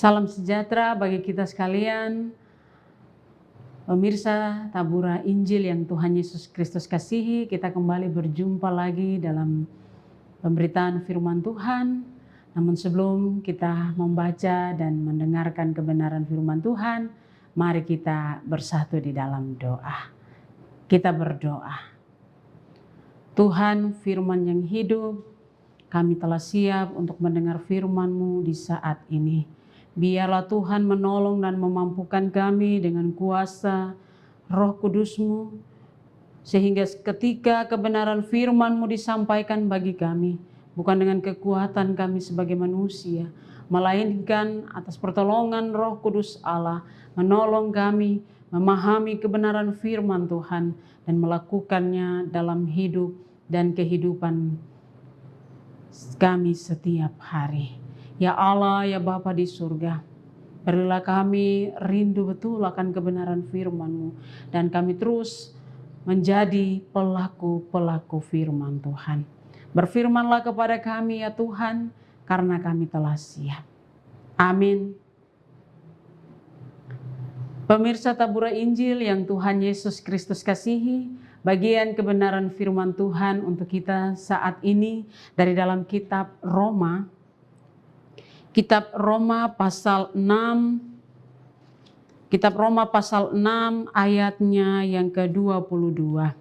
Salam sejahtera bagi kita sekalian, pemirsa Tabura Injil yang Tuhan Yesus Kristus kasihi. Kita kembali berjumpa lagi dalam pemberitaan firman Tuhan. Namun sebelum kita membaca dan mendengarkan kebenaran firman Tuhan, mari kita bersatu di dalam doa. Kita berdoa. Tuhan, firman yang hidup, kami telah siap untuk mendengar firman-Mu di saat ini. Biarlah Tuhan menolong dan memampukan kami dengan kuasa Roh Kudus-Mu, sehingga ketika kebenaran firman-Mu disampaikan bagi kami, bukan dengan kekuatan kami sebagai manusia, melainkan atas pertolongan Roh Kudus Allah, menolong kami memahami kebenaran firman Tuhan dan melakukannya dalam hidup dan kehidupan kami setiap hari. Ya Allah, ya Bapa di surga, berilah kami rindu betul akan kebenaran firman-Mu, dan kami terus menjadi pelaku-pelaku firman Tuhan. Berfirmanlah kepada kami ya Tuhan, karena kami telah siap. Amin. Pemirsa Tabura Injil yang Tuhan Yesus Kristus kasihi, bagian kebenaran firman Tuhan untuk kita saat ini dari dalam kitab Roma. Kitab Roma pasal 6. Kitab Roma pasal 6 ayatnya yang ke-22.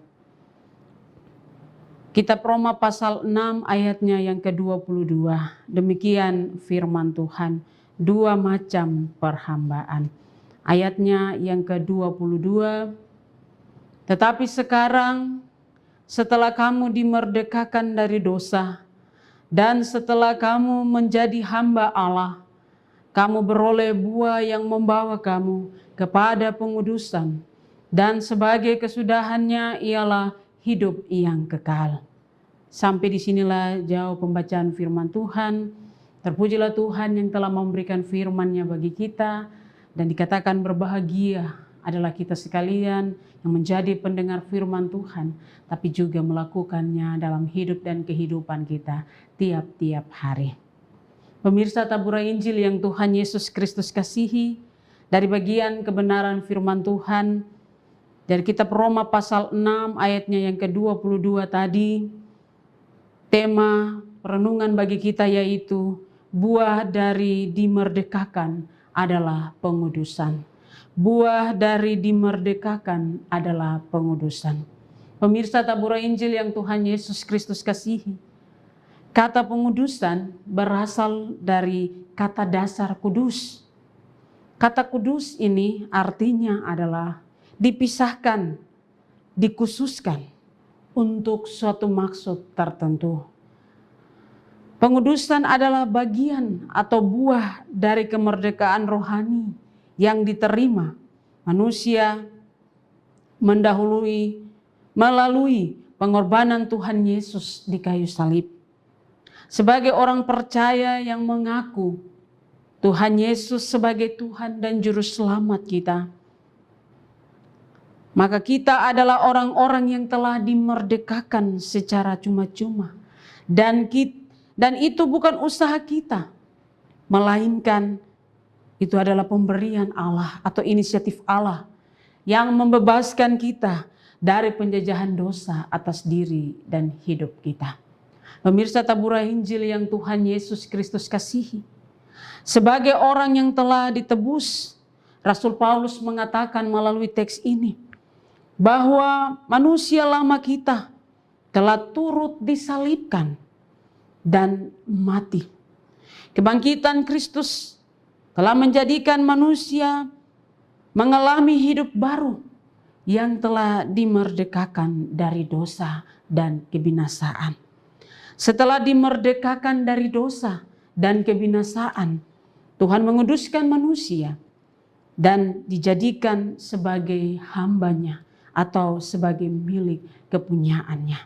Kitab Roma pasal 6 ayatnya yang ke-22. Demikian firman Tuhan, dua macam perhambaan. Ayatnya yang ke-22. Tetapi sekarang setelah kamu dimerdekakan dari dosa, dan setelah kamu menjadi hamba Allah, kamu beroleh buah yang membawa kamu kepada pengudusan, dan sebagai kesudahannya ialah hidup yang kekal. Sampai disinilah jauh pembacaan firman Tuhan. Terpujilah Tuhan yang telah memberikan firman-Nya bagi kita, dan dikatakan berbahagia adalah kita sekalian yang menjadi pendengar firman Tuhan, tapi juga melakukannya dalam hidup dan kehidupan kita tiap-tiap hari. Pemirsa Tabura Injil yang Tuhan Yesus Kristus kasihi, dari bagian kebenaran firman Tuhan, dari kitab Roma pasal 6 ayatnya yang ke-22 tadi, tema perenungan bagi kita yaitu buah dari dimerdekakan adalah pengudusan. Buah dari dimerdekakan adalah pengudusan. Pemirsa Tabura Injil yang Tuhan Yesus Kristus kasihi, kata pengudusan berasal dari kata dasar kudus. Kata kudus ini artinya adalah dipisahkan, dikhususkan untuk suatu maksud tertentu. Pengudusan adalah bagian atau buah dari kemerdekaan rohani yang diterima manusia melalui pengorbanan Tuhan Yesus di kayu salib. Sebagai orang percaya yang mengaku Tuhan Yesus sebagai Tuhan dan Juru Selamat kita, maka kita adalah orang-orang yang telah dimerdekakan secara cuma-cuma. Dan itu bukan usaha kita, melainkan itu adalah pemberian Allah atau inisiatif Allah yang membebaskan kita dari penjajahan dosa atas diri dan hidup kita. Pemirsa Tabura Injil yang Tuhan Yesus Kristus kasihi, sebagai orang yang telah ditebus, Rasul Paulus mengatakan melalui teks ini bahwa manusia lama kita telah turut disalibkan dan mati. Kebangkitan Kristus telah menjadikan manusia mengalami hidup baru yang telah dimerdekakan dari dosa dan kebinasaan. Setelah dimerdekakan dari dosa dan kebinasaan, Tuhan menguduskan manusia dan dijadikan sebagai hambanya atau sebagai milik kepunyaannya.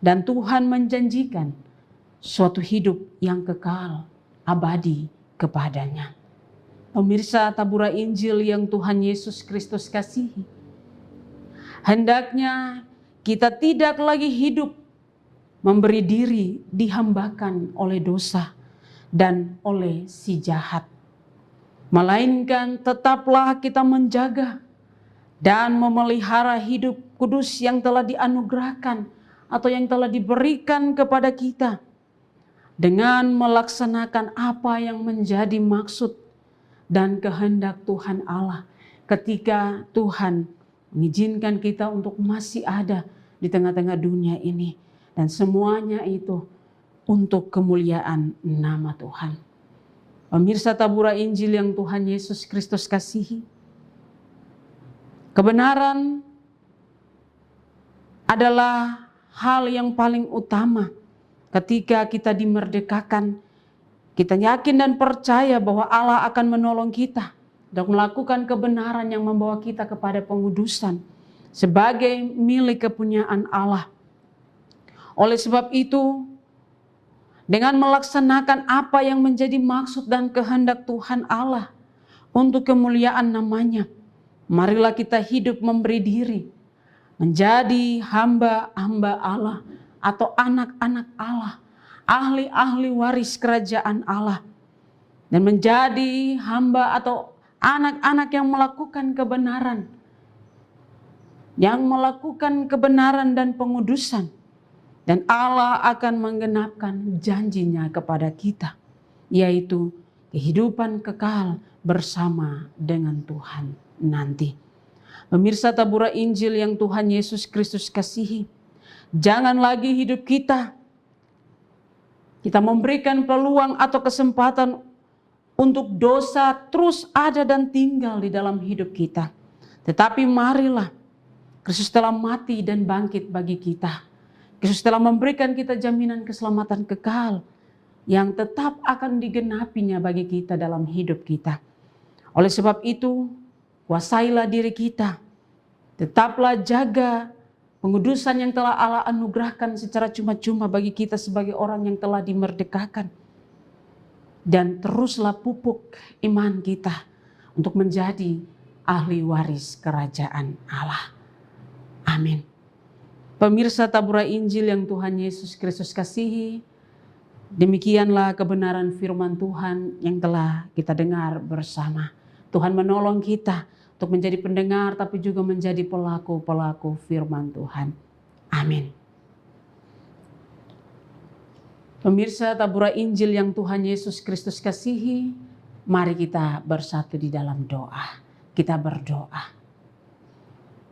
Dan Tuhan menjanjikan suatu hidup yang kekal, abadi kepadanya. Pemirsa Tabura Injil yang Tuhan Yesus Kristus kasihi, hendaknya kita tidak lagi hidup memberi diri dihambakan oleh dosa dan oleh si jahat. melainkan tetaplah kita menjaga dan memelihara hidup kudus yang telah dianugerahkan atau yang telah diberikan kepada kita dengan melaksanakan apa yang menjadi maksud dan kehendak Tuhan Allah ketika Tuhan mengizinkan kita untuk masih ada di tengah-tengah dunia ini, dan semuanya itu untuk kemuliaan nama Tuhan. Pemirsa tabura Injil yang Tuhan Yesus Kristus kasihi, kebenaran adalah hal yang paling utama ketika kita dimerdekakan. Kita yakin dan percaya bahwa Allah akan menolong kita untuk melakukan kebenaran yang membawa kita kepada pengudusan sebagai milik kepunyaan Allah. Oleh sebab itu, dengan melaksanakan apa yang menjadi maksud dan kehendak Tuhan Allah untuk kemuliaan namanya, marilah kita hidup memberi diri menjadi hamba-hamba Allah atau anak-anak Allah, ahli-ahli waris kerajaan Allah, dan menjadi hamba atau anak-anak yang melakukan kebenaran dan pengudusan. Dan Allah akan menggenapkan janjinya kepada kita, yaitu kehidupan kekal bersama dengan Tuhan nanti. Pemirsa tabura Injil yang Tuhan Yesus Kristus kasihi, jangan lagi hidup kita memberikan peluang atau kesempatan untuk dosa terus ada dan tinggal di dalam hidup kita. Tetapi marilah, Kristus telah mati dan bangkit bagi kita. Kristus telah memberikan kita jaminan keselamatan kekal yang tetap akan digenapinya bagi kita dalam hidup kita. Oleh sebab itu, kuasailah diri kita. Tetaplah jaga pengudusan yang telah Allah anugerahkan secara cuma-cuma bagi kita sebagai orang yang telah dimerdekakan. Dan teruslah pupuk iman kita untuk menjadi ahli waris kerajaan Allah. Amin. Pemirsa tabura Injil yang Tuhan Yesus Kristus kasihi, demikianlah kebenaran firman Tuhan yang telah kita dengar bersama. Tuhan menolong kita untuk menjadi pendengar tapi juga menjadi pelaku-pelaku firman Tuhan. Amin. Pemirsa tabura Injil yang Tuhan Yesus Kristus kasihi, mari kita bersatu di dalam doa. Kita berdoa.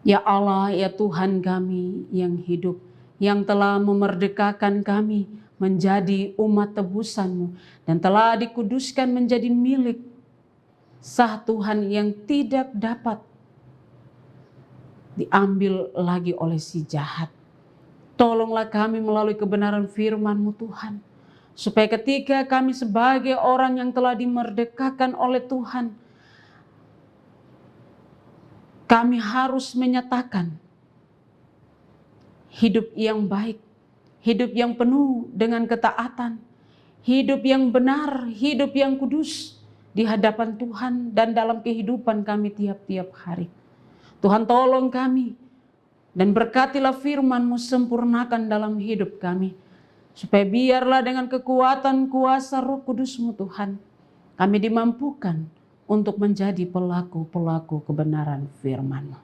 Ya Allah, ya Tuhan kami yang hidup, yang telah memerdekakan kami menjadi umat tebusan-Mu dan telah dikuduskan menjadi milik sah Tuhan yang tidak dapat diambil lagi oleh si jahat. Tolonglah kami melalui kebenaran firman-Mu Tuhan, supaya ketika kami sebagai orang yang telah dimerdekakan oleh Tuhan, kami harus menyatakan hidup yang baik, hidup yang penuh dengan ketaatan, hidup yang benar, hidup yang kudus di hadapan Tuhan dan dalam kehidupan kami tiap-tiap hari. Tuhan tolong kami dan berkatilah firman-Mu, sempurnakan dalam hidup kami. Supaya biarlah dengan kekuatan kuasa Roh Kudus-Mu Tuhan, kami dimampukan untuk menjadi pelaku-pelaku kebenaran firman-Mu.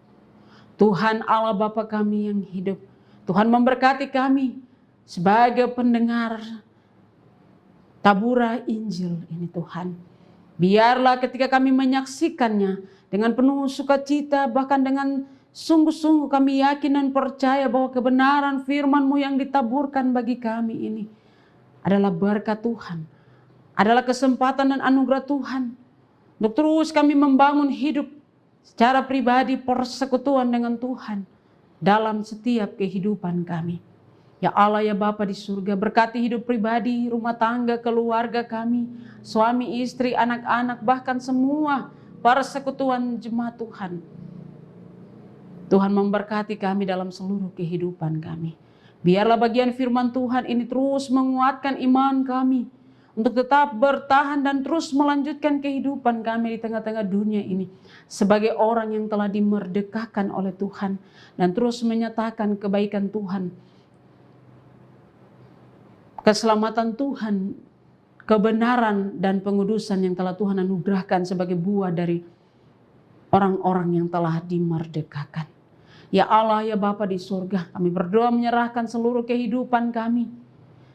Tuhan Allah Bapa kami yang hidup, Tuhan memberkati kami sebagai pendengar tabura Injil ini Tuhan. Biarlah ketika kami menyaksikannya dengan penuh sukacita, bahkan dengan sungguh-sungguh kami yakin dan percaya bahwa kebenaran firman-Mu yang ditaburkan bagi kami ini adalah berkat Tuhan, adalah kesempatan dan anugerah Tuhan untuk terus kami membangun hidup secara pribadi, persekutuan dengan Tuhan dalam setiap kehidupan kami. Ya Allah, ya Bapa di surga, berkati hidup pribadi, rumah tangga, keluarga kami, suami, istri, anak-anak, bahkan semua persekutuan jemaat Tuhan. Tuhan memberkati kami dalam seluruh kehidupan kami. Biarlah bagian firman Tuhan ini terus menguatkan iman kami untuk tetap bertahan dan terus melanjutkan kehidupan kami di tengah-tengah dunia ini sebagai orang yang telah dimerdekakan oleh Tuhan dan terus menyatakan kebaikan Tuhan, keselamatan Tuhan kebenaran dan pengudusan yang telah Tuhan anugerahkan sebagai buah dari orang-orang yang telah dimerdekakan. Ya Allah, ya Bapa di surga, kami berdoa menyerahkan seluruh kehidupan kami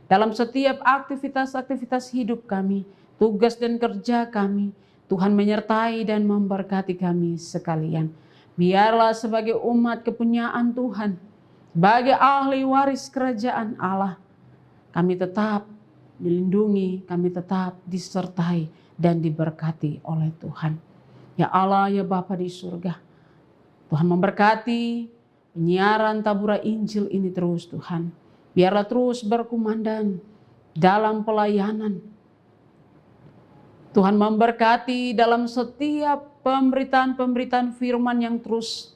dalam setiap aktivitas-aktivitas hidup kami, tugas dan kerja kami. Tuhan menyertai dan memberkati kami sekalian. Biarlah sebagai umat kepunyaan Tuhan, sebagai ahli waris kerajaan Allah, kami tetap dilindungi, kami tetap disertai dan diberkati oleh Tuhan. Ya Allah, ya Bapa di surga, Tuhan memberkati penyiaran Tabura Injil ini terus Tuhan. Biarlah terus berkumandang dalam pelayanan. Tuhan memberkati dalam setiap pemberitaan-pemberitaan firman yang terus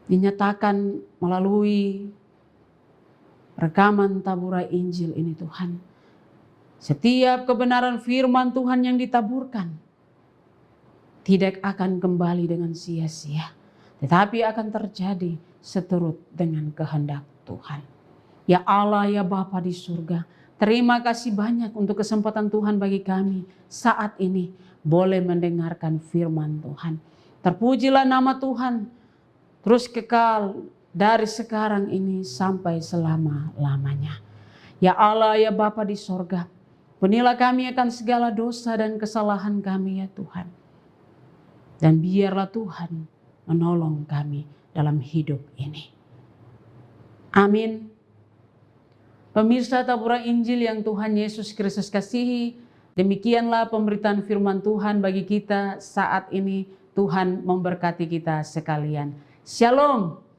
dinyatakan melalui rekaman Tabura Injil ini Tuhan. Setiap kebenaran firman Tuhan yang ditaburkan tidak akan kembali dengan sia-sia, tetapi akan terjadi seturut dengan kehendak Tuhan. Ya Allah, ya Bapa di surga, terima kasih banyak untuk kesempatan Tuhan bagi kami saat ini boleh mendengarkan firman Tuhan. Terpujilah nama Tuhan terus kekal dari sekarang ini sampai selama-lamanya. Ya Allah, ya Bapa di surga, ampunilah kami akan segala dosa dan kesalahan kami ya Tuhan. Dan biarlah Tuhan menolong kami dalam hidup ini. Amin. Pemirsa Tabura Injil yang Tuhan Yesus Kristus kasihi, demikianlah pemberitaan firman Tuhan bagi kita saat ini. Tuhan memberkati kita sekalian. Shalom.